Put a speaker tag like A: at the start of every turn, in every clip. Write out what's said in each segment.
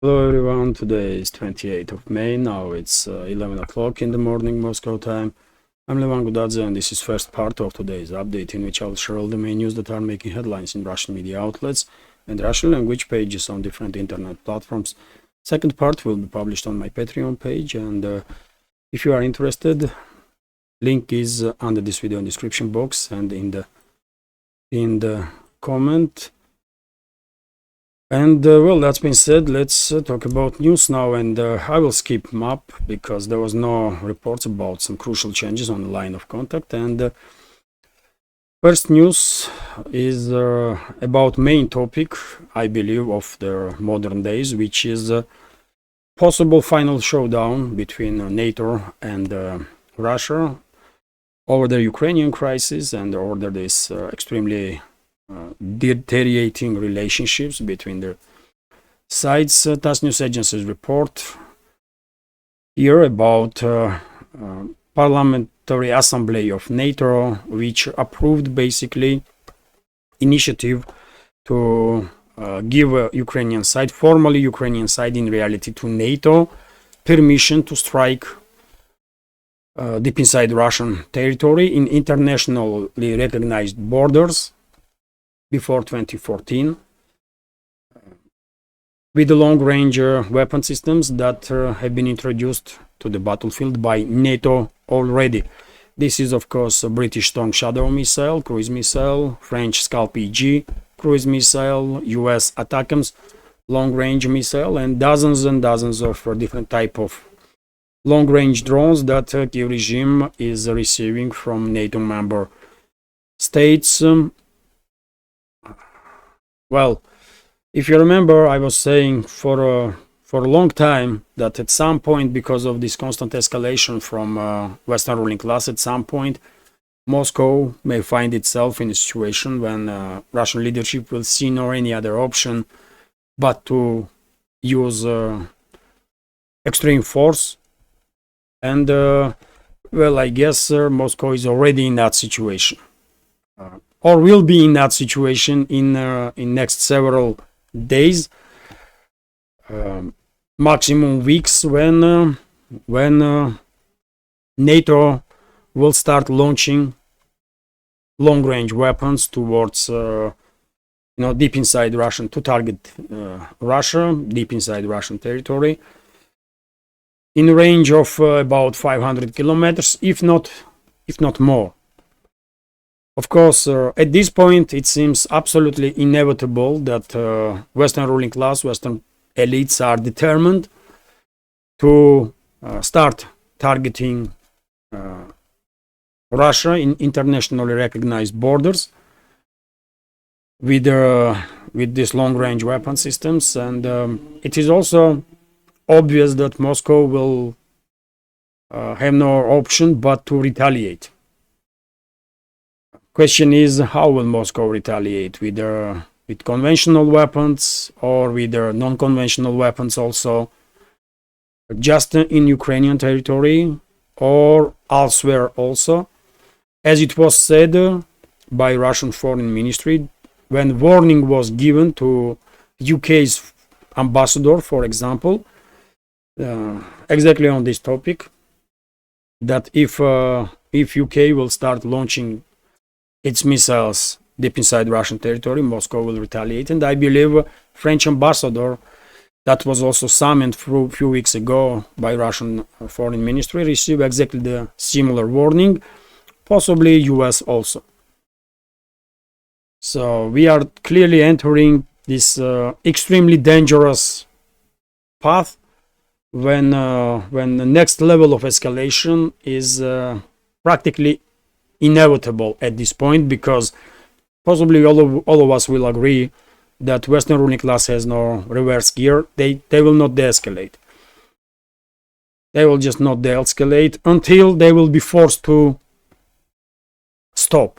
A: Hello everyone, today is 28th of May, now it's 11 o'clock in the morning Moscow time. I'm Levan Gudadze and this is first part of today's update in which I'll share all the main news that are making headlines in Russian media outlets and Russian language pages on different internet platforms. Second part will be published on my Patreon page, and if you are interested, link is under this video in the description box and in the comment. And well, that's been said, let's talk about news now, and I will skip map because there was no reports about some crucial changes on the line of contact. And first news is about main topic, I believe, of the modern days, which is possible final showdown between NATO and Russia over the Ukrainian crisis and over this extremely deteriorating relationships between the sides. TASS news agencies report here about Parliamentary Assembly of NATO, which approved basically initiative to give Ukrainian side, formerly Ukrainian side, in reality to NATO, permission to strike deep inside Russian territory in internationally recognized borders before 2014, with the long-range weapon systems that have been introduced to the battlefield by NATO already. This is, of course, a British Storm Shadow missile, cruise missile, French Scalp EG cruise missile, US ATACMS long-range missile, and dozens of different type of long-range drones that Kiev regime is receiving from NATO member states. Well, if you remember, I was saying for a long time that at some point, because of this constant escalation from Western ruling class, at some point Moscow may find itself in a situation when Russian leadership will see no any other option but to use extreme force. And well, I guess Moscow is already in that situation. Or will be in that situation in next several days, maximum weeks, when NATO will start launching long-range weapons towards deep inside Russian, to target Russia, deep inside Russian territory, in a range of about 500 kilometers, if not more. Of course, at this point, it seems absolutely inevitable that Western ruling class, Western elites are determined to start targeting Russia in internationally recognized borders with these long-range weapon systems. And it is also obvious that Moscow will have no option but to retaliate. Question is, how will Moscow retaliate? With conventional weapons or with non-conventional weapons also, just in Ukrainian territory or elsewhere also? As it was said by Russian Foreign Ministry when warning was given to UK's ambassador, for example, exactly on this topic, that if UK will start launching its missiles deep inside Russian territory, Moscow will retaliate. And I believe French ambassador, that was also summoned a few weeks ago by Russian Foreign Ministry, received exactly the similar warning, possibly US also. So we are clearly entering this extremely dangerous path when the next level of escalation is practically inevitable at this point, because possibly all of us will agree that Western ruling class has no reverse gear. They will not de-escalate. They will just not de-escalate until they will be forced to stop.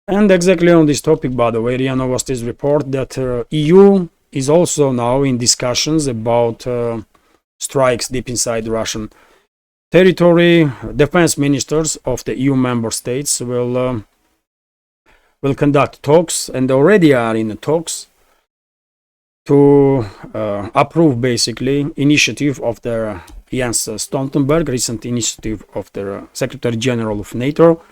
A: And exactly on this topic, by the way, RIA Novosti's report that EU is also now in discussions about strikes deep inside Russian territory. Defense ministers of the EU member states will conduct talks, and already are in talks, to approve basically initiative of the Jens Stoltenberg, recent initiative of the Secretary General of NATO,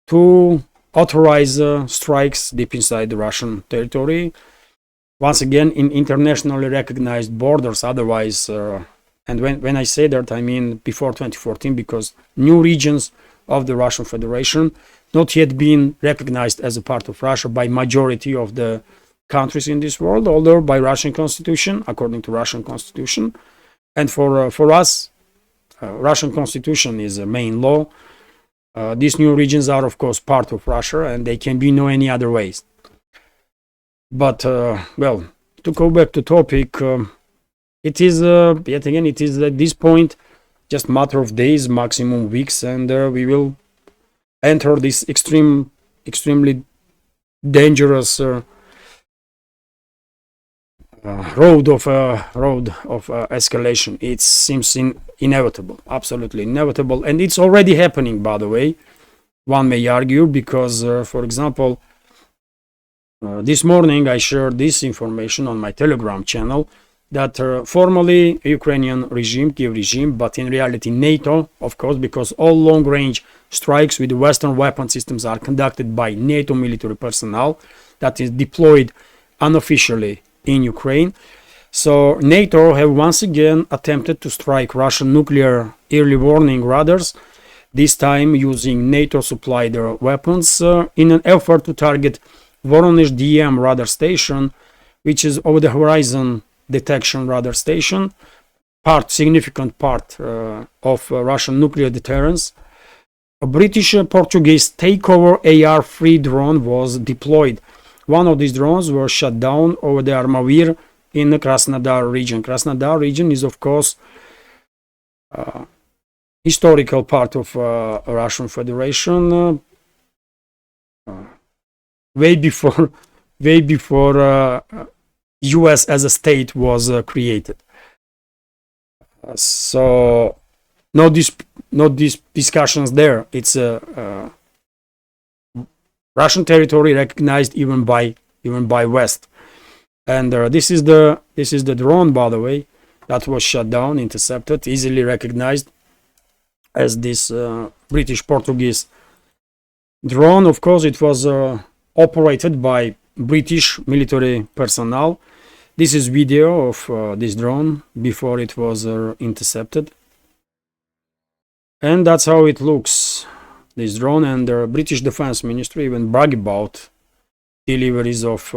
A: to authorize strikes deep inside the Russian territory, once again in internationally recognized borders. Otherwise, and when I say that, I mean before 2014, because new regions of the Russian Federation not yet been recognized as a part of Russia by majority of the countries in this world, although by Russian constitution, according to Russian constitution. And for us, Russian constitution is a main law. These new regions are of course part of Russia, and they can be no any other ways. But well, to go back to topic, it is yet again, it is at this point just matter of days, maximum weeks, and we will enter this extremely dangerous road of escalation. It seems inevitable, absolutely inevitable, and it's already happening, by the way, one may argue, because for example, this morning I shared this information on my Telegram channel that formally Ukrainian regime, Kiev regime, but in reality NATO, of course, because all long-range strikes with Western weapon systems are conducted by NATO military personnel that is deployed unofficially in Ukraine. So NATO have once again attempted to strike Russian nuclear early warning radars, this time using NATO-supplied weapons in an effort to target Voronezh DM radar station, which is over the horizon detection radar station, significant part of Russian nuclear deterrence. A British Portuguese takeover AR-3 drone was deployed. One of these drones was shot down over the Armavir in the Krasnodar region. Krasnodar region is of course historical part of Russian Federation, way before US as a state was created. So no these discussions there. It's Russian territory recognized even by West. And this is the drone, by the way, that was shot down, intercepted, easily recognized as this British Portuguese drone. Of course, it was operated by British military personnel. This is video of this drone before it was intercepted, and that's how it looks, this drone. And the British Defense Ministry even brag about deliveries of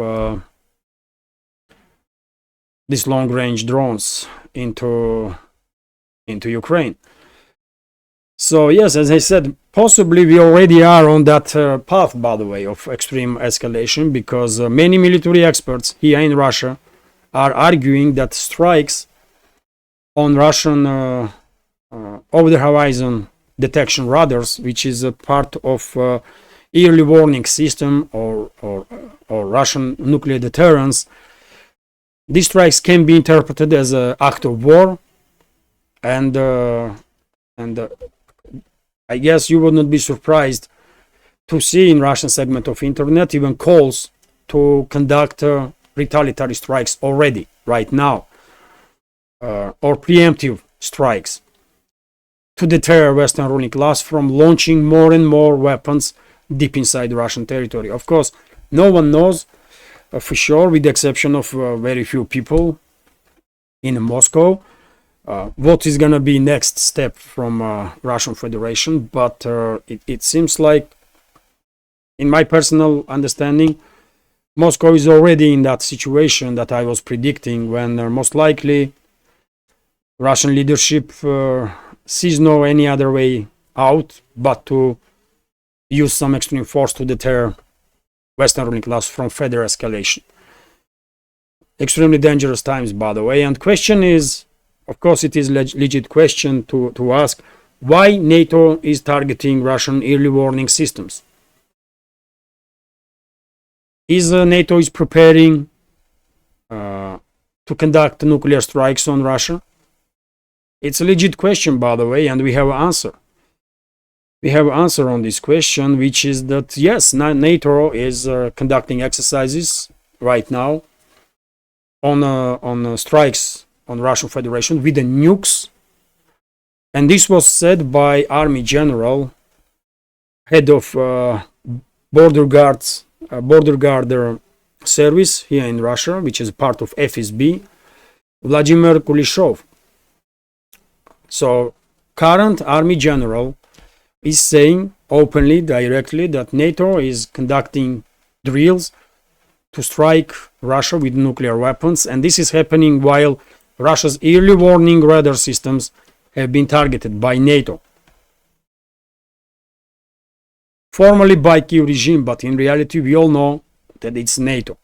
A: these long-range drones into Ukraine. So yes, as I said, possibly we already are on that path, by the way, of extreme escalation, because many military experts here in Russia are arguing that strikes on Russian over-the-horizon detection radars, which is a part of early warning system or Russian nuclear deterrence, these strikes can be interpreted as an act of war, and I guess you would not be surprised to see in Russian segment of internet even calls to conduct retaliatory strikes already, right now, or preemptive strikes to deter Western ruling class from launching more and more weapons deep inside Russian territory. Of course, no one knows for sure, with the exception of very few people in Moscow, what is going to be next step from Russian Federation. But it seems like, in my personal understanding, Moscow is already in that situation that I was predicting, when most likely Russian leadership sees no any other way out but to use some extreme force to deter Western ruling class from further escalation. Extremely dangerous times, by the way. And question is, of course, it is legit question to ask, why NATO is targeting Russian early warning systems? Is NATO is preparing to conduct nuclear strikes on Russia? It's a legit question, by the way, and we have an answer. We have an answer on this question, which is that yes, NATO is conducting exercises right now on strikes on Russian Federation with the nukes. And this was said by Army General, head of border guard service here in Russia, which is part of FSB, Vladimir Kuleshov. So current Army General is saying openly, directly, that NATO is conducting drills to strike Russia with nuclear weapons, and this is happening while Russia's early warning radar systems have been targeted by NATO. Formally by Kyiv regime, but in reality we all know that it's NATO.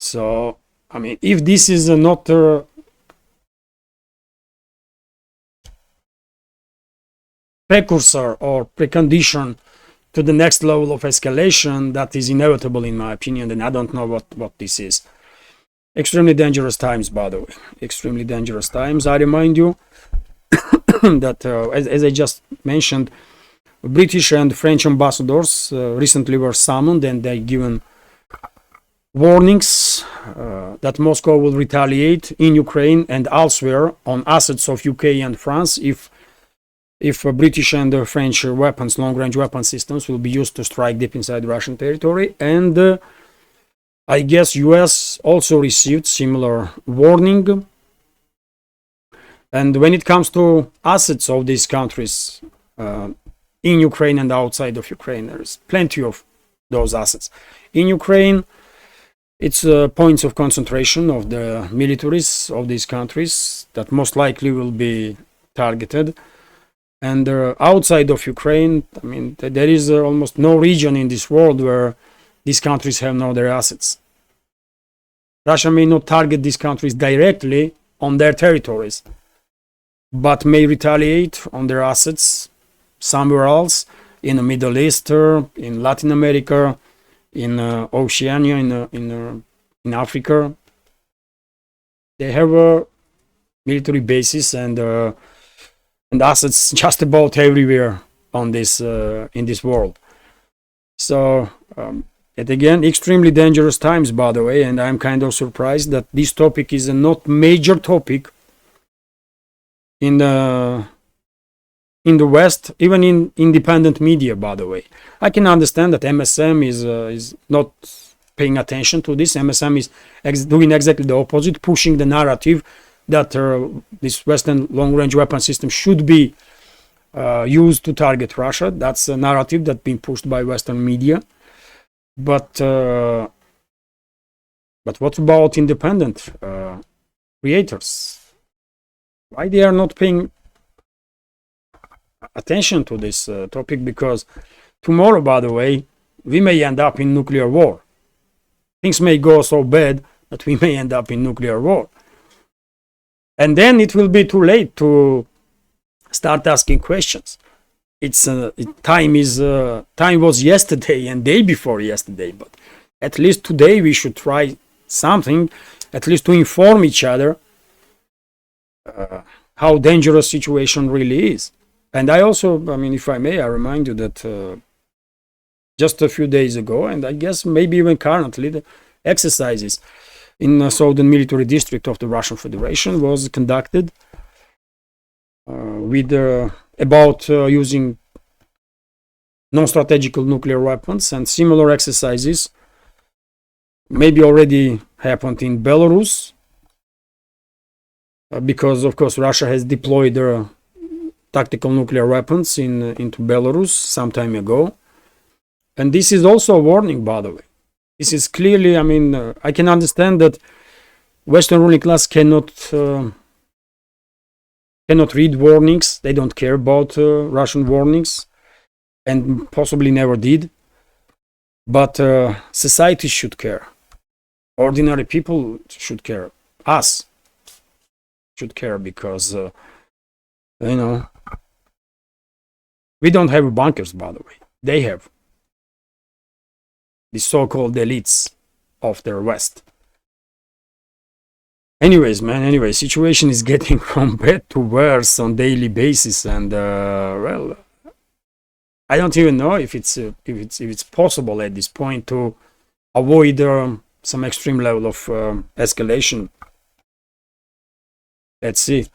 A: So, I mean, if this is not precursor or precondition to the next level of escalation, that is inevitable in my opinion, and I don't know what this is. Extremely dangerous times, by the way. Extremely dangerous times. I remind you that, as I just mentioned, British and French ambassadors recently were summoned, and they given warnings that Moscow will retaliate in Ukraine and elsewhere on assets of UK and France if British and French weapons, long-range weapon systems, will be used to strike deep inside Russian territory. And I guess US also received similar warning. And when it comes to assets of these countries in Ukraine and outside of Ukraine, there's plenty of those assets. In Ukraine, it's points of concentration of the militaries of these countries that most likely will be targeted. And outside of Ukraine, I mean, there is almost no region in this world where these countries have no their assets. Russia may not target these countries directly on their territories, but may retaliate on their assets somewhere else, in the Middle East, in Latin America, in Oceania, in Africa. They have military bases and assets just about everywhere on this in this world. So and again, extremely dangerous times, by the way, and I'm kind of surprised that this topic is a not major topic in the West, even in independent media, by the way. I can understand that MSM is not paying attention to this. MSM is doing exactly the opposite, pushing the narrative that this Western long-range weapon system should be used to target Russia. That's a narrative that's been pushed by Western media. But what about independent creators? Why they are not paying attention to this topic? Because tomorrow, by the way, we may end up in nuclear war. Things may go so bad that we may end up in nuclear war. And then it will be too late to start asking questions. Time was yesterday and day before yesterday, but at least today we should try something, at least to inform each other how dangerous situation really is. And I also, I mean, if I may, I remind you that just a few days ago, and I guess maybe even currently, the exercises in the southern military district of the Russian Federation was conducted with about using non-strategical nuclear weapons, and similar exercises maybe already happened in Belarus, because of course Russia has deployed their tactical nuclear weapons into Belarus some time ago. And this is also a warning, by the way. This is clearly, I mean, I can understand that Western ruling class cannot read warnings. They don't care about Russian warnings, and possibly never did. But society should care. Ordinary people should care. Us should care, because you know, we don't have bunkers, by the way. They have. The so-called elites of the West. Anyways, man, situation is getting from bad to worse on daily basis, and well, I don't even know if it's possible at this point to avoid some extreme level of escalation. Let's see.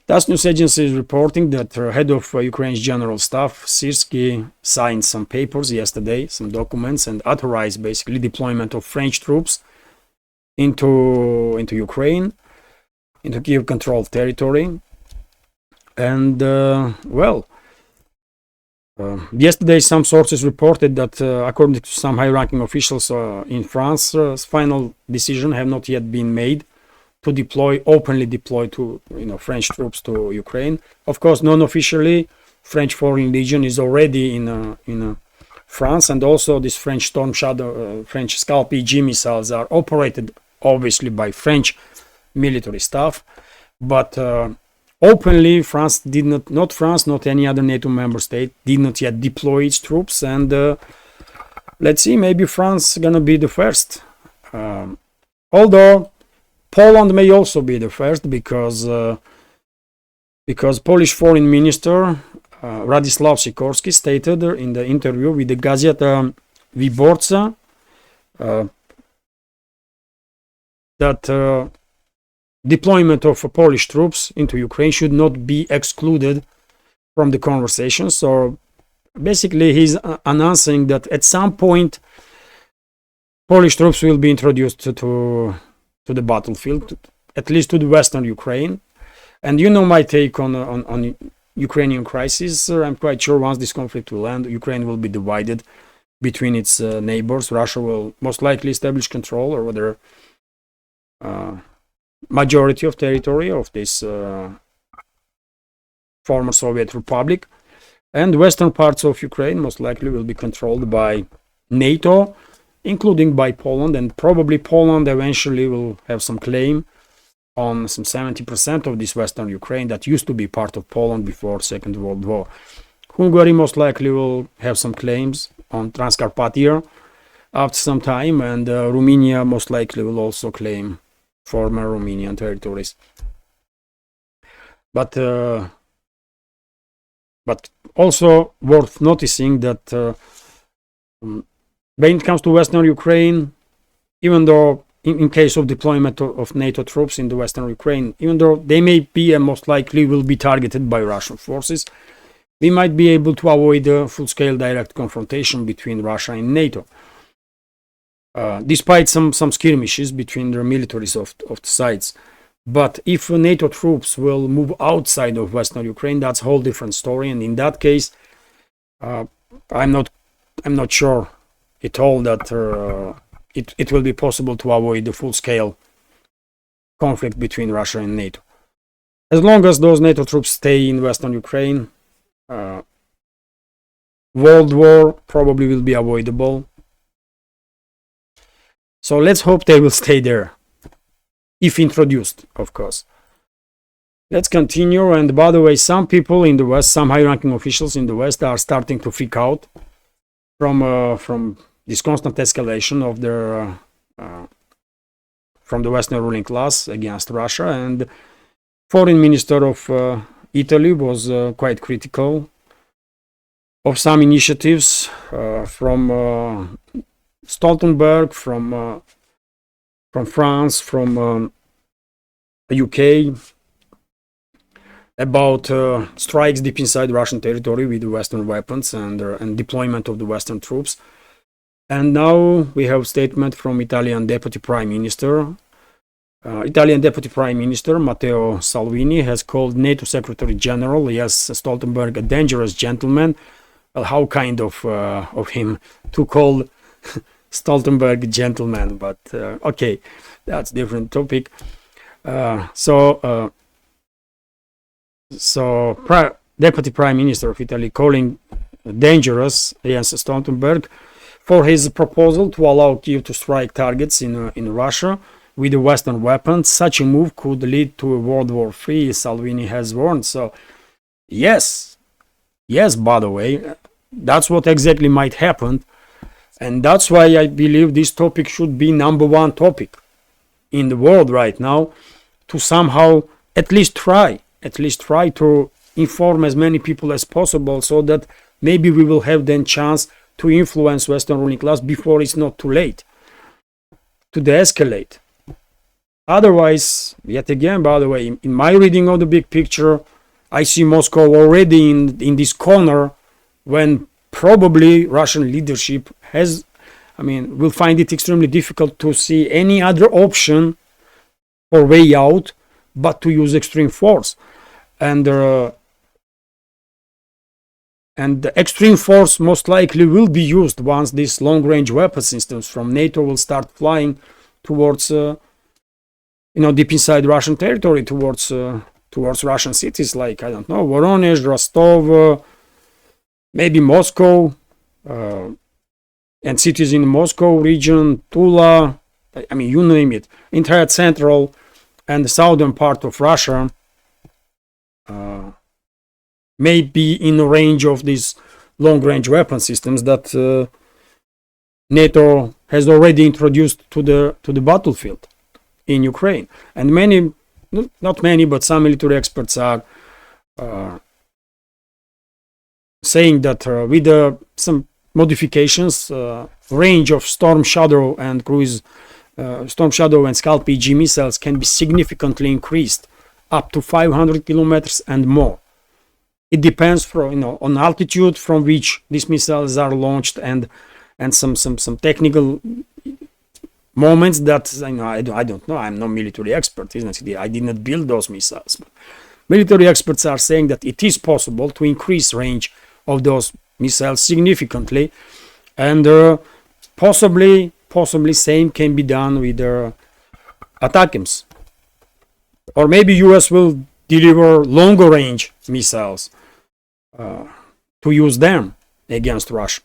A: TASS news agency is reporting that the head of Ukraine's general staff, Syrskyi, signed some papers yesterday, some documents, and authorized basically deployment of French troops into Ukraine, into Kiev-controlled territory. And yesterday some sources reported that according to some high-ranking officials in France, final decision have not yet been made to openly deploy French troops to Ukraine. Of course, non-officially, French Foreign Legion is already in France, and also this French Storm Shadow, French Scalp EG missiles are operated obviously by French military staff, but openly France did not France, not any other NATO member state did not yet deploy its troops, and let's see, maybe France gonna be the first. Although Poland may also be the first, because Polish Foreign Minister Radosław Sikorski stated in the interview with the Gazeta Wyborcza that deployment of Polish troops into Ukraine should not be excluded from the conversation. So basically he's announcing that at some point Polish troops will be introduced to the battlefield, at least to the western Ukraine. And you know my take on Ukrainian crisis. I'm quite sure once this conflict will end, Ukraine will be divided between its neighbors. Russia will most likely establish control over the majority of territory of this former Soviet Republic, and western parts of Ukraine most likely will be controlled by NATO, including by Poland, and probably Poland eventually will have some claim on some 70% of this western Ukraine that used to be part of Poland before Second World War. Hungary most likely will have some claims on Transcarpathia after some time, and Romania most likely will also claim former Romanian territories. But also worth noticing that when it comes to western Ukraine, even though in case of deployment of NATO troops in the western Ukraine, even though they may be and most likely will be targeted by Russian forces, we might be able to avoid a full-scale direct confrontation between Russia and NATO. Despite some skirmishes between the militaries of the sides. But if NATO troops will move outside of western Ukraine, that's a whole different story. And in that case, I'm not sure at all that it will be possible to avoid the full-scale conflict between Russia and NATO. As long as those NATO troops stay in western Ukraine, World War probably will be avoidable. So let's hope they will stay there, if introduced, of course. Let's continue. And by the way, some people in the West, some high-ranking officials in the West are starting to freak out from this constant escalation of their from the Western ruling class against Russia. And Foreign Minister of Italy was quite critical of some initiatives from Stoltenberg, from France, from UK, about strikes deep inside Russian territory with Western weapons and deployment of the Western troops. And now we have a statement from Italian Deputy Prime Minister. Italian Deputy Prime Minister Matteo Salvini has called NATO Secretary General Jens Stoltenberg a dangerous gentleman. Well, how kind of him to call Stoltenberg gentleman, but okay, that's a different topic. Deputy Prime Minister of Italy calling dangerous Jens Stoltenberg for his proposal to allow Kiev to strike targets in Russia with the Western weapons. Such a move could lead to a World War III, Salvini has warned. So yes, by the way, that's what exactly might happen. And that's why I believe this topic should be #1 topic in the world right now, to somehow at least try to inform as many people as possible, so that maybe we will have then chance to influence Western ruling class before it's not too late. to de-escalate. Otherwise, yet again, by the way, in my reading of the big picture, I see Moscow already in this corner when probably Russian leadership will find it extremely difficult to see any other option or way out but to use extreme force. And the extreme force most likely will be used once these long-range weapon systems from NATO will start flying towards, deep inside Russian territory, towards Russian cities like, I don't know, Voronezh, Rostov, maybe Moscow, and cities in Moscow region, Tula, you name it, entire central and the southern part of Russia may be in the range of these long-range weapon systems that NATO has already introduced to the battlefield in Ukraine. And not many, but some military experts are saying that with some modifications, range of Storm Shadow and Scalp EG missiles can be significantly increased up to 500 kilometers and more. It depends on altitude from which these missiles are launched and some technical moments that I don't know. I'm no military expert, isn't it? I did not build those missiles. But military experts are saying that it is possible to increase range of those missiles significantly, and possibly same can be done with ATACMS, or maybe US will deliver longer range missiles to use them against Russia.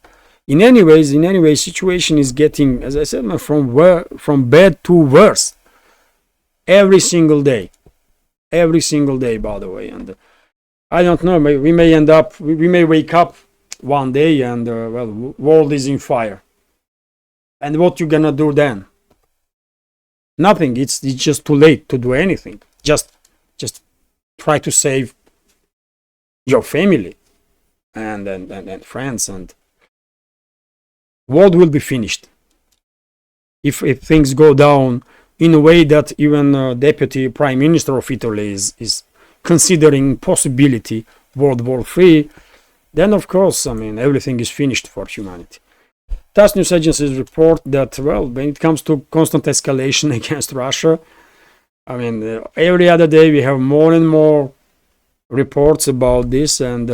A: In any way, situation is getting, as I said, from bad to worse every single day, by the way. And I don't know, we may wake up one day and world is in fire. And what you gonna do then? Nothing. It's just too late to do anything. Just try to save your family and friends, and world will be finished if things go down in a way that even Deputy Prime Minister of Italy is considering possibility World War III. Then of course, everything is finished for humanity. TASS news agencies report that, when it comes to constant escalation against Russia, every other day we have more and more reports about this, and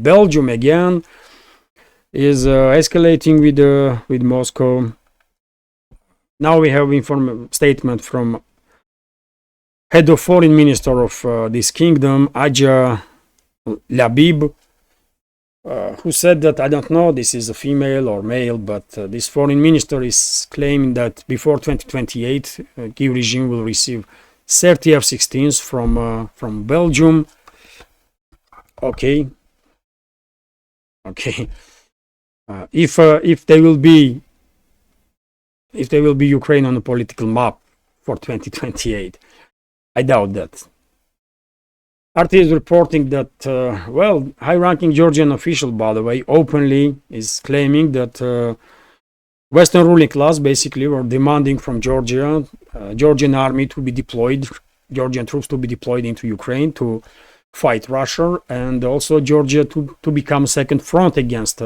A: Belgium again is escalating with Moscow. Now we have statement from head of foreign minister of this kingdom, Aja Labib, who said that, I don't know, this is a female or male, but this foreign minister is claiming that before 2028, Kyiv regime will receive 30 F-16s from Belgium. Okay. If they will be Ukraine on the political map for 2028, I doubt that. RT is reporting that, high-ranking Georgian official, by the way, openly is claiming that Western ruling class basically were demanding from Georgia, Georgian army to be deployed, Georgian troops to be deployed into Ukraine to fight Russia, and also Georgia to become second front against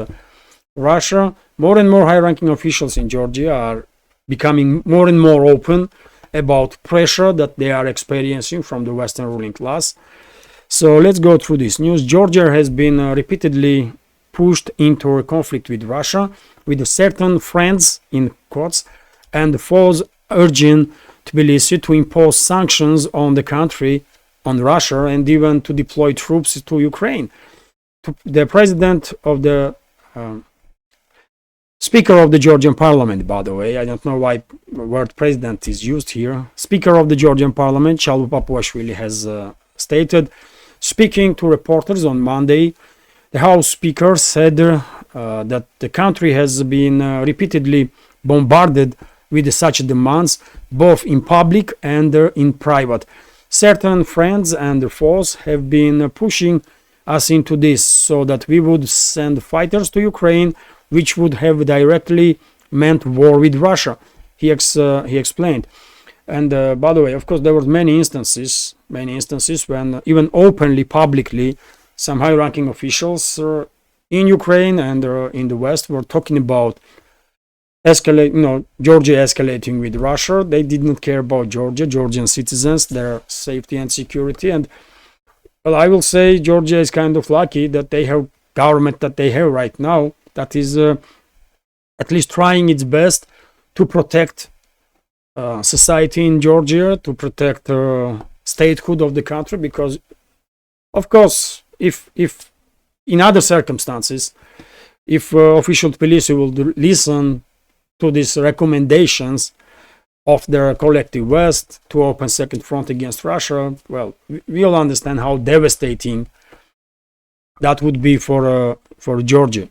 A: Russia. More and more high-ranking officials in Georgia are becoming more and more open about pressure that they are experiencing from the Western ruling class. So let's go through this news. Georgia has been repeatedly pushed into a conflict with Russia, with certain friends, in quotes, and foes urging Tbilisi to impose sanctions on the country, on Russia, and even to deploy troops to Ukraine. The president of the Speaker of the Georgian Parliament, by the way, I don't know why the word president is used here. Speaker of the Georgian Parliament, Chalu Papuashvili, has stated, speaking to reporters on Monday, the House Speaker said that the country has been repeatedly bombarded with such demands, both in public and in private. Certain friends and foes have been pushing us into this so that we would send fighters to Ukraine, which would have directly meant war with Russia. he explained. And by the way, of course, there were many instances when even openly, publicly, some high-ranking officials in Ukraine and in the West were talking about Georgia escalating with Russia. They did not care about Georgian citizens, their safety and security. And well, I will say Georgia is kind of lucky that they have government that they have right now that is at least trying its best to protect society in Georgia, to protect statehood of the country, because of course if in other circumstances, if official police will listen to these recommendations of their collective West to open second front against Russia, well, we all understand how devastating that would be for Georgia.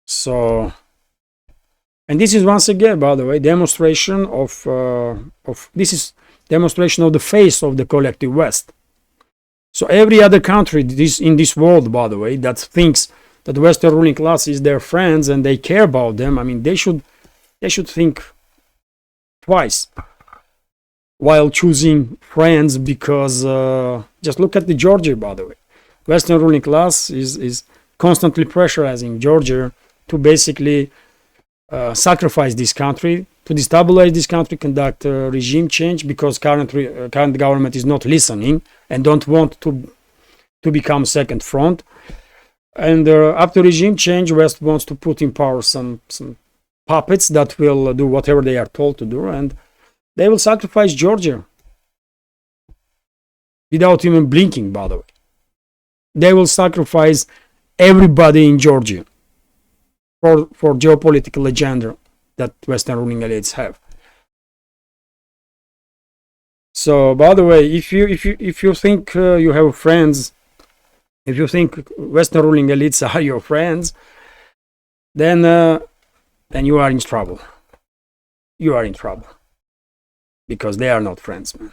A: So, and this is once again, by the way, demonstration of the face of the collective West. So every other country in this world, by the way, that thinks that the Western ruling class is their friends and they care about them, I mean, they should think twice while choosing friends, because just look at the Georgia, by the way. Western ruling class is constantly pressurizing Georgia to basically sacrifice this country, to destabilize this country, conduct regime change, because current government is not listening and don't want to become second front. And after regime change, West wants to put in power some puppets that will do whatever they are told to do, and they will sacrifice Georgia without even blinking, by the way. They will sacrifice everybody in Georgia for geopolitical agenda that Western ruling elites have. So, by the way, if you think you have friends, if you think Western ruling elites are your friends, then you are in trouble. You are in trouble, because they are not friends, man.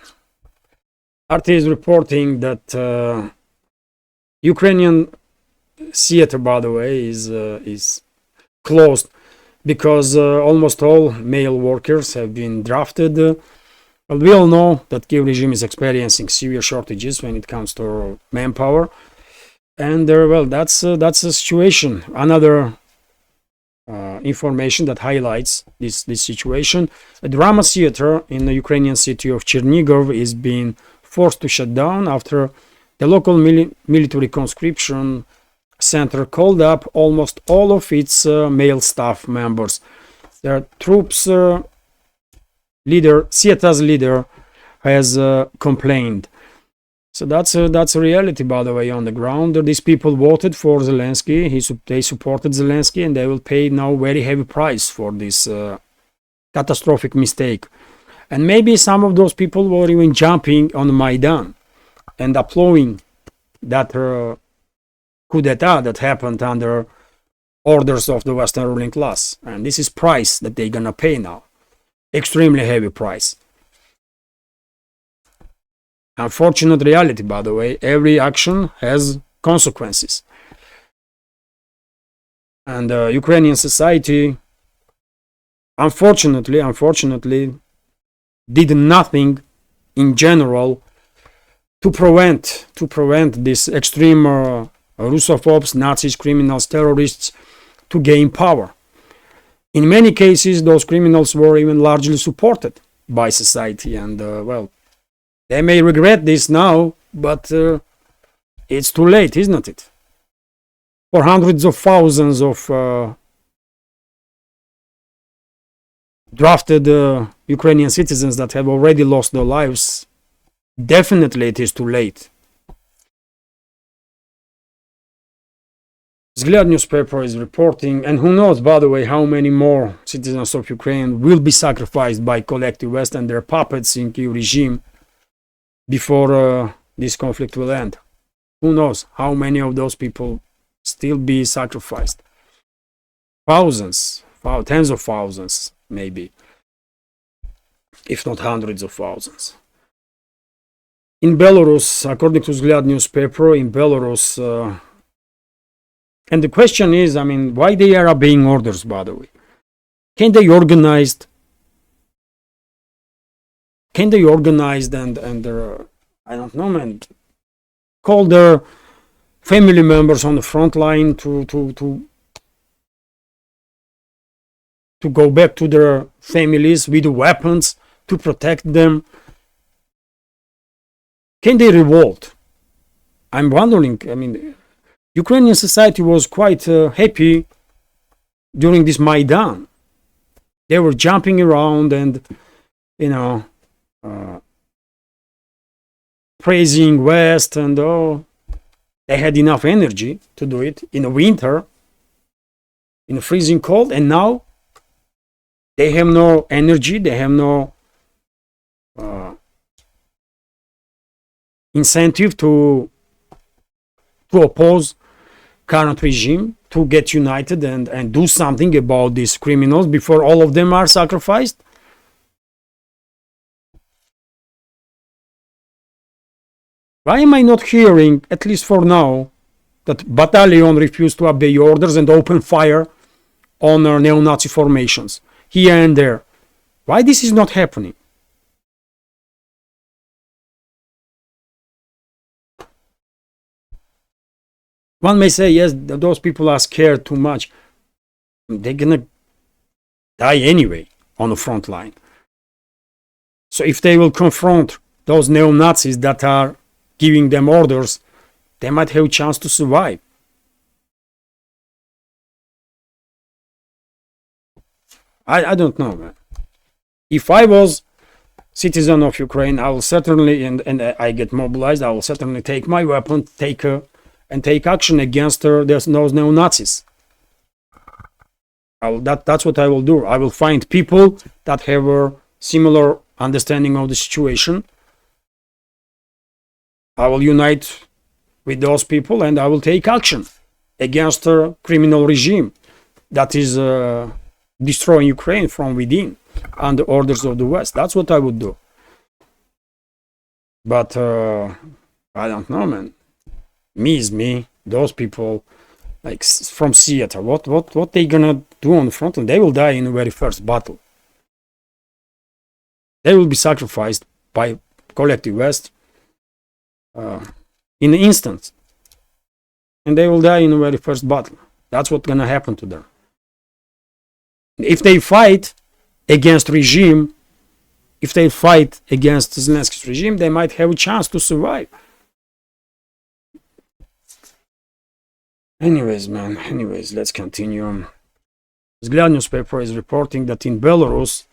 A: RT is reporting that Ukrainian theater, by the way, is closed because almost all male workers have been drafted. Well, we all know that Kiev regime is experiencing severe shortages when it comes to manpower, and well, that's a situation. Another information that highlights this situation: a drama theater in the Ukrainian city of Chernigov is being forced to shut down after the local military conscription center called up almost all of its male staff members. Their troops theater's leader has complained. So that's a reality, by the way, on the ground. These people voted for Zelensky. They supported Zelensky, and they will pay now very heavy price for this catastrophic mistake. And maybe some of those people were even jumping on Maidan and applauding that coup d'etat that happened under orders of the Western ruling class. And this is price that they're gonna pay now. Extremely heavy price. Unfortunate reality, by the way. Every action has consequences. And Ukrainian society, unfortunately, did nothing in general to prevent this extreme Russophobes, Nazis, criminals, terrorists to gain power. In many cases, those criminals were even largely supported by society, and well, they may regret this now, but it's too late, isn't it? For hundreds of thousands of drafted Ukrainian citizens that have already lost their lives, definitely it is too late. Vzгляд newspaper is reporting, and who knows, by the way, how many more citizens of Ukraine will be sacrificed by collective West and their puppets in Kyiv regime before this conflict will end. Who knows how many of those people still be sacrificed? Thousands, tens of thousands, maybe, if not hundreds of thousands. In Belarus, according to Vzгляд newspaper, in Belarus, and the question is, I mean, why they are obeying orders, by the way? Can they organize? Can they organize and I don't know, man, call their family members on the front line to go back to their families with weapons to protect them? Can they revolt? I'm wondering. I mean, Ukrainian society was quite happy during this Maidan. They were jumping around and, you know, praising West, and they had enough energy to do it in the winter, in the freezing cold, and now they have no energy, they have no incentive to oppose current regime, to get united and do something about these criminals before all of them are sacrificed. Why am I not hearing, at least for now, that battalion refused to obey orders and open fire on neo-Nazi formations here and there? Why this is not happening? One may say, yes, those people are scared too much. They're gonna die anyway on the front line. So if they will confront those neo-Nazis that are giving them orders, they might have a chance to survive. I don't know, man. If I was citizen of Ukraine, I will certainly, and I get mobilized, I will certainly take my weapon, take action against those neo-Nazis. That's what I will do. I will find people that have a similar understanding of the situation. I will unite with those people and I will take action against a criminal regime that is destroying Ukraine from within under orders of the West. That's what I would do. But I don't know, man. Me is me. Those people, like from theater, what they gonna do on the front line? They will die in the very first battle. They will be sacrificed by collective West in an instant, and they will die in the very first battle. That's what's gonna happen to them. If they fight against regime, if they fight against Zelensky's regime, they might have a chance to survive. Anyways, let's continue. Vzгляд newspaper is reporting that in Belarus,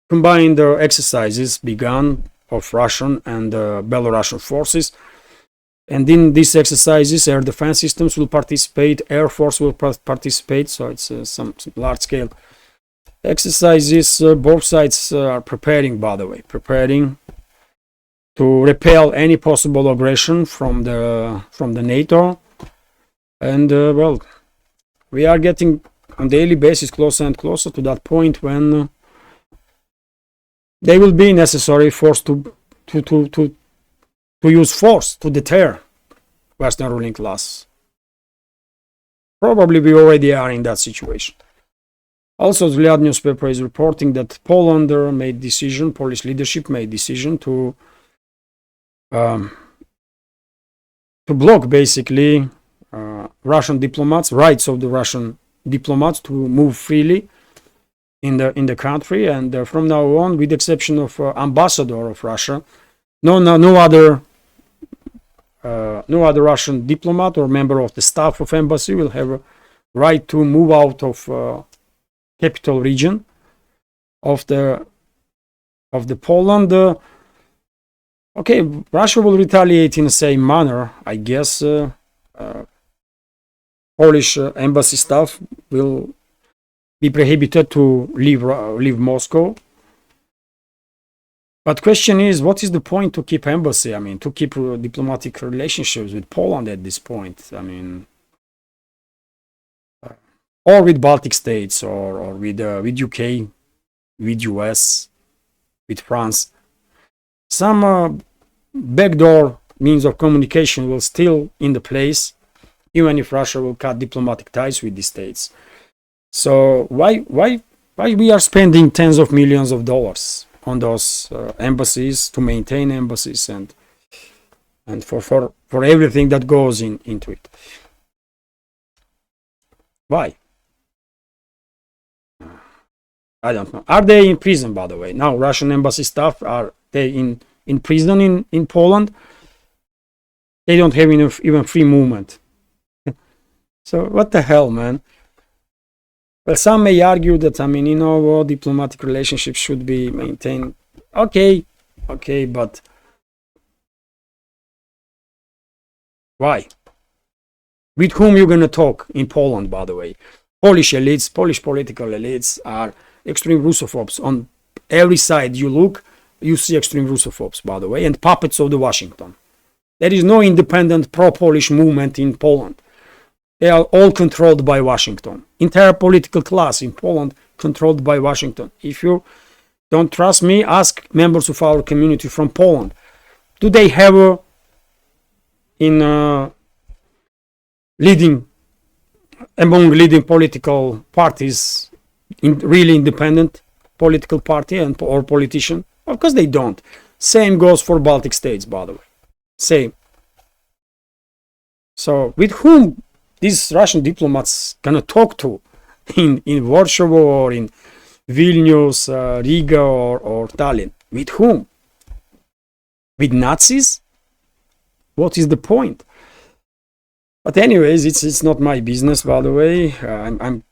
A: combined exercises began of Russian and Belarusian forces, and in these exercises, air defense systems will participate, Air Force will participate, so it's some large-scale exercises. Both sides are preparing, by the way, to repel any possible aggression from the NATO, and well, we are getting on daily basis closer and closer to that point when they will be necessary forced to use force to deter Western ruling class. Probably we already are in that situation. Also, the Vzгляd newspaper is reporting that Poland Polish leadership made decision to block basically Russian diplomats, rights of the Russian diplomats to move freely in the country, and from now on, with the exception of ambassador of Russia, no other Russian diplomat or member of the staff of embassy will have a right to move out of capital region of the Poland. Okay, Russia will retaliate in the same manner, I guess. Polish embassy staff will be prohibited to leave Moscow. But question is, what is the point to keep embassy? I mean, to keep diplomatic relationships with Poland at this point? I mean, or with Baltic states, or with UK, with US, with France. Some backdoor means of communication will still in the place even if Russia will cut diplomatic ties with the states. So why we are spending tens of millions of dollars on those embassies, to maintain embassies, and for everything that goes into it? Why? I don't know. Are they in prison, by the way? Now, Russian embassy staff, are they in prison in Poland? They don't have enough, even free movement. So what the hell, man? Well, some may argue that, I mean, diplomatic relationships should be maintained. Okay, but why? With whom you're gonna talk in Poland, by the way? Polish elites, Polish political elites are extreme Russophobes. On every side you look, you see extreme Russophobes, by the way, and puppets of the Washington. There is no independent pro-Polish movement in Poland. They are all controlled by Washington. Entire political class in Poland controlled by Washington. If you don't trust me, ask members of our community from Poland. Do they have among leading political parties really independent political party or politician? Of course they don't. Same goes for Baltic states, by the way. Same. So with whom these Russian diplomats gonna talk to in Warsaw or in Vilnius, Riga or Tallinn? With whom? With Nazis? What is the point? But anyways, it's not my business, by the way. I'm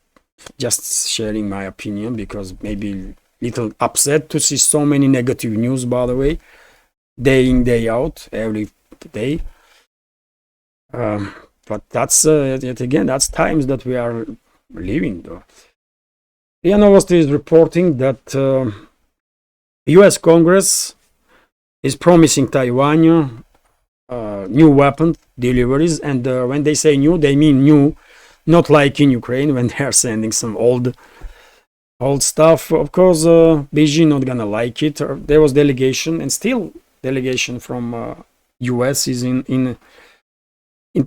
A: just sharing my opinion because maybe little upset to see so many negative news, by the way, day in, day out, every day. But that's yet again, that's times that we are living, though. RIA Novosti is reporting that US Congress is promising Taiwan new weapon deliveries, and when they say new, they mean new, not like in Ukraine when they are sending some old stuff. Of course, Beijing not gonna like it. There was delegation, and still delegation from US is in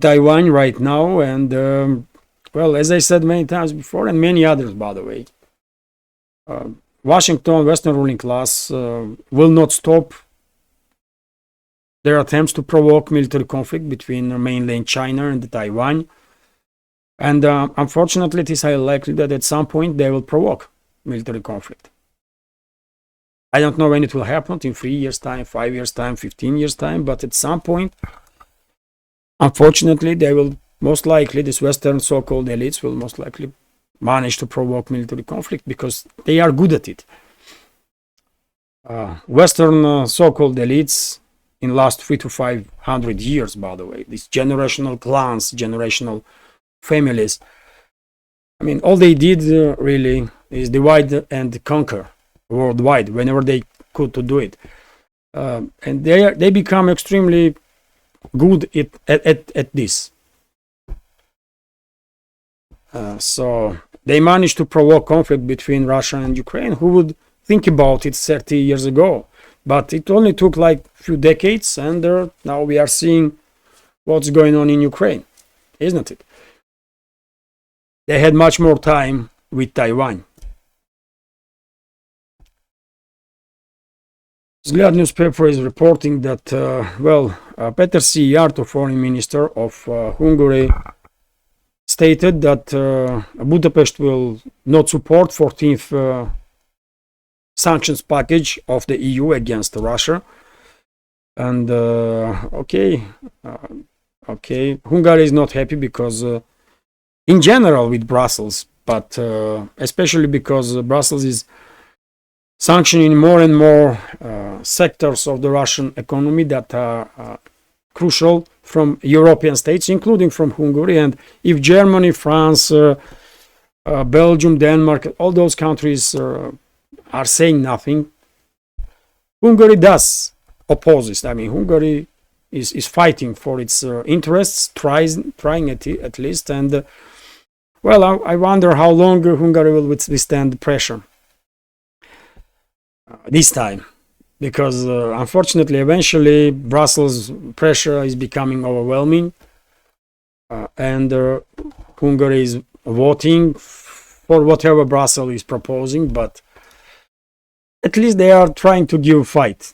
A: Taiwan right now, and well, as I said many times before, and many others, by the way, Washington, Western ruling class will not stop their attempts to provoke military conflict between mainland China and Taiwan. And unfortunately, it is highly likely that at some point they will provoke military conflict. I don't know when it will happen, in 3 years' time, 5 years' time, 15 years' time, but at some point, unfortunately, they will most likely, these Western so-called elites will most likely manage to provoke military conflict because they are good at it. Western so-called elites in last 300 to 500 years, by the way, these generational clans, generational families, I mean, all they did really is divide and conquer worldwide whenever they could to do it, and they become extremely good at this. So they managed to provoke conflict between Russia and Ukraine. Who would think about it 30 years ago? But it only took like a few decades, and now we are seeing what's going on in Ukraine, isn't it? They had much more time with Taiwan. Vzglyad newspaper is reporting that, Peter Szijjártó, foreign minister of Hungary, stated that Budapest will not support 14th sanctions package of the EU against Russia. And Hungary is not happy because in general with Brussels, but especially because Brussels is sanctioning more and more sectors of the Russian economy that are crucial from European states, including from Hungary. And if Germany, France, Belgium, Denmark, all those countries are saying nothing, Hungary does oppose it. I mean, Hungary is fighting for its interests, trying at least. And I wonder how long Hungary will withstand the pressure this time, because unfortunately, eventually, Brussels pressure is becoming overwhelming. and Hungary is voting for whatever Brussels is proposing, but at least they are trying to give fight.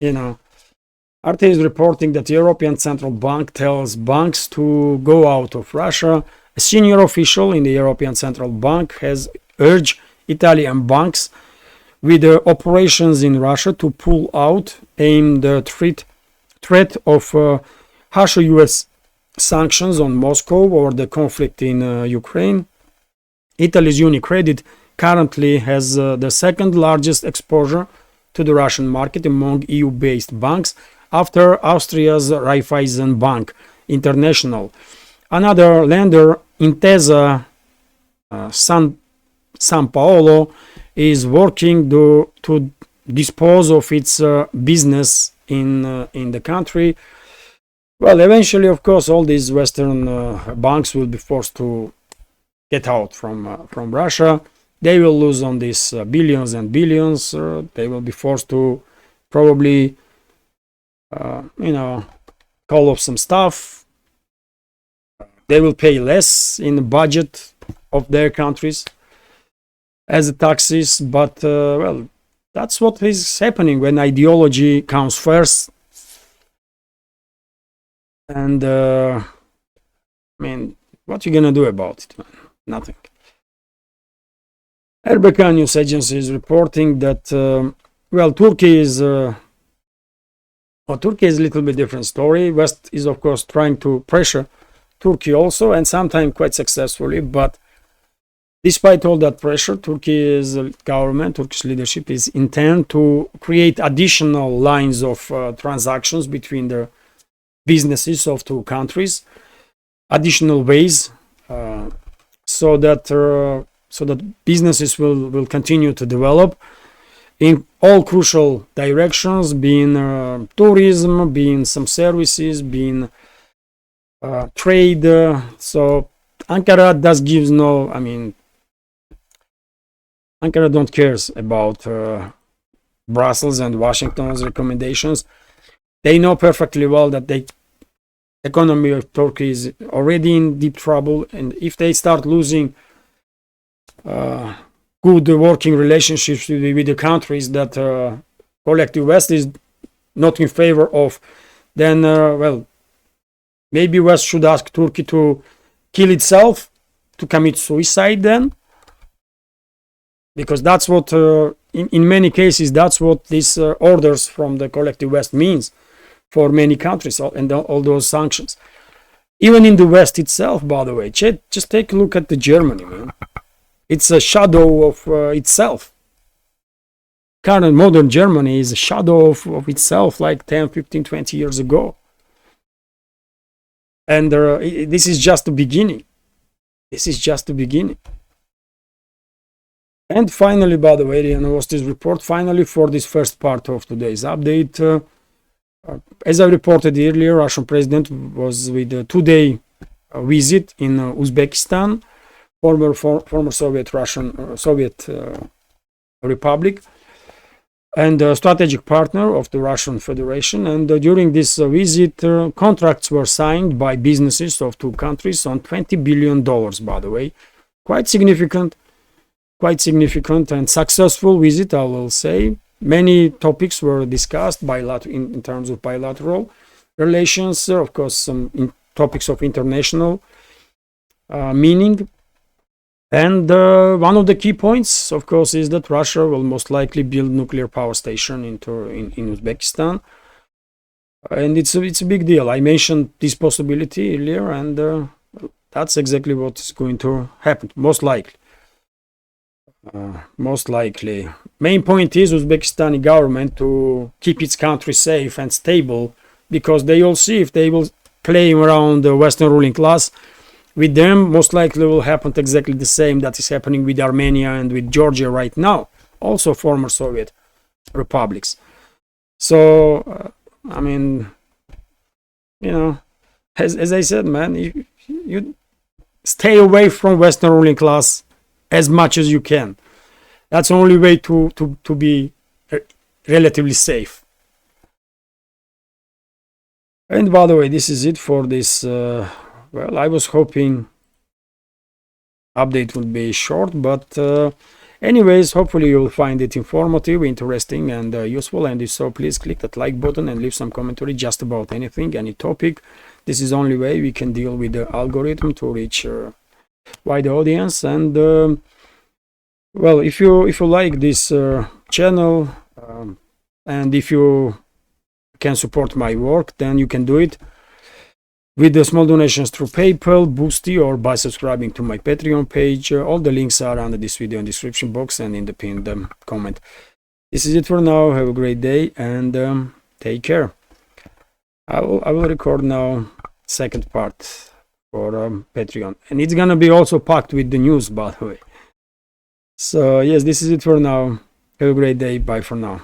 A: RT is reporting that the European Central Bank tells banks to go out of Russia. A senior official in the European Central Bank has urged Italian banks with operations in Russia to pull out, aimed the threat of harsher US sanctions on Moscow or the conflict in Ukraine. Italy's UniCredit currently has the second largest exposure to the Russian market among EU-based banks after Austria's Raiffeisen Bank International. Another lender, Intesa San Paolo, is working to dispose of its business in the country. Well, eventually, of course, all these Western banks will be forced to get out from Russia. They will lose on these billions and billions. They will be forced to probably, call off some stuff. They will pay less in the budget of their countries as taxes. But, well, that's what is happening when ideology comes first. And, what are you going to do about it, man? Nothing. RBK news agency is reporting that, Turkey is a little bit different story. West is, of course, trying to pressure Turkey also, and sometimes quite successfully. But despite all that pressure, Turkey's government, Turkish leadership is intent to create additional lines of transactions between the businesses of two countries, additional ways, so that businesses will continue to develop in all crucial directions, being tourism, being some services, being trade. So Ankara Ankara don't cares about Brussels and Washington's recommendations. They know perfectly well that the economy of Turkey is already in deep trouble, and if they start losing good working relationships with the countries that collective West is not in favor of, then maybe West should ask Turkey to kill itself, to commit suicide then, because that's what in many cases that's what these orders from the collective West means for many countries and all those sanctions. Even in the West itself, by the way, just take a look at the Germany, man. It's a shadow of itself. Current modern Germany is a shadow of itself like 10, 15, 20 years ago. And this is just the beginning. This is just the beginning. And finally, by the way, the University's report, finally, for this first part of today's update, as I reported earlier, Russian president was with a 2-day visit in Uzbekistan, former Soviet Republic, and a strategic partner of the Russian Federation. And during this visit, contracts were signed by businesses of two countries on $20 billion, by the way. Quite significant and successful visit, I will say. Many topics were discussed in terms of bilateral relations, of course, some topics of international meaning. And one of the key points, of course, is that Russia will most likely build nuclear power station in Uzbekistan. And it's a big deal. I mentioned this possibility earlier, and that's exactly what is going to happen, most likely. Main point is Uzbekistani government to keep its country safe and stable, because they all see if they will play around the Western ruling class with them, most likely will happen exactly the same that is happening with Armenia and with Georgia right now, also former Soviet republics. So, as I said, man, you stay away from Western ruling class as much as you can. That's the only way to be relatively safe. And by the way, this is it for this. Well, I was hoping update would be short, but anyways, hopefully you'll find it informative, interesting, and useful. And if so, please click that like button and leave some commentary just about anything, any topic. This is the only way we can deal with the algorithm to reach wide audience. And well, if you like this channel, and if you can support my work, then you can do it with the small donations through PayPal, Boosty, or by subscribing to my Patreon page. All the links are under this video in the description box and in the pinned comment. This is it for now. Have a great day and take care. I will record now second part for Patreon, and it's gonna be also packed with the news, by the way. So yes, this is it for now. Have a great day. Bye for now.